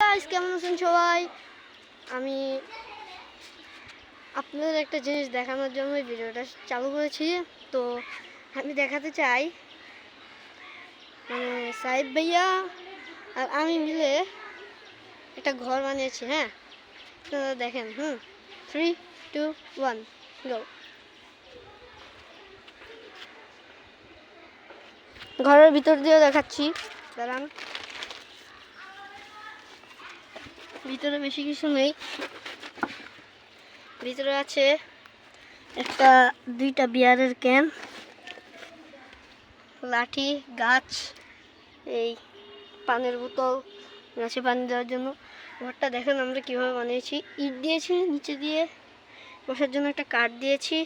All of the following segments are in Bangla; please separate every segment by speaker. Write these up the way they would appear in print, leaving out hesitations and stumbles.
Speaker 1: গাইস, কেমন আছেন সবাই? আমি আপনাদের একটা জিনিস দেখানোর জন্য ভিডিওটা চালু করেছি। তো আমি দেখাতে চাই, মানে সাইব ভাইয়া আর আমি মিলে একটা ঘর বানিয়েছি। হ্যাঁ, আপনারা দেখেন। 3, 2, 1 গো। ঘরের ভিতর দিয়ে দেখাচ্ছি, দাঁড়ান। ভিতরে বেশি কিছু নেই, ভিতরে আছে দুইটা বিয়ারের ক্যান, লাঠি, গাছ, এই পানের বোতল, গাছে পানি দেওয়ার জন্য। ঘরটা দেখেন আমরা কিভাবে বানিয়েছি। ইট দিয়েছি, নিচে দিয়ে বসার জন্য একটা কাঠ দিয়েছি,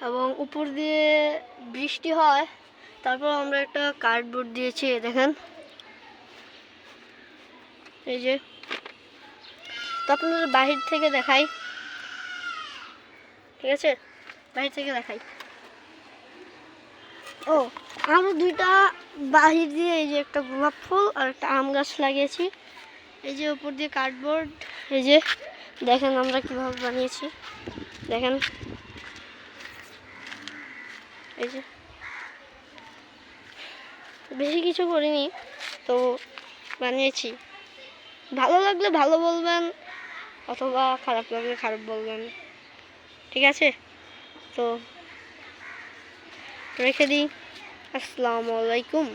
Speaker 1: এবং উপর দিয়ে বৃষ্টি হয়, তারপর আমরা একটা কার্ডবোর্ড দিয়েছি। দেখেন, এই যে। তো আপনাদের বাহির থেকে দেখাই, ঠিক আছে? বাহির থেকে দেখাই। ও, আরও দুইটা বাহির দিয়ে, এই যে একটা গোলাপ ফুল আর একটা আম গাছ লাগিয়েছি। এই যে উপর দিয়ে কার্ডবোর্ড, এই যে দেখেন আমরা কিভাবে বানিয়েছি। দেখেন, এই যে বেশি কিছু করিনি, তো বানিয়েছি। ভালো লাগলে ভালো বলবেন, অথবা খারাপ লাগলে খারাপ বলবেন, ঠিক আছে? তো রেখে দিই। আসসালামু আলাইকুম।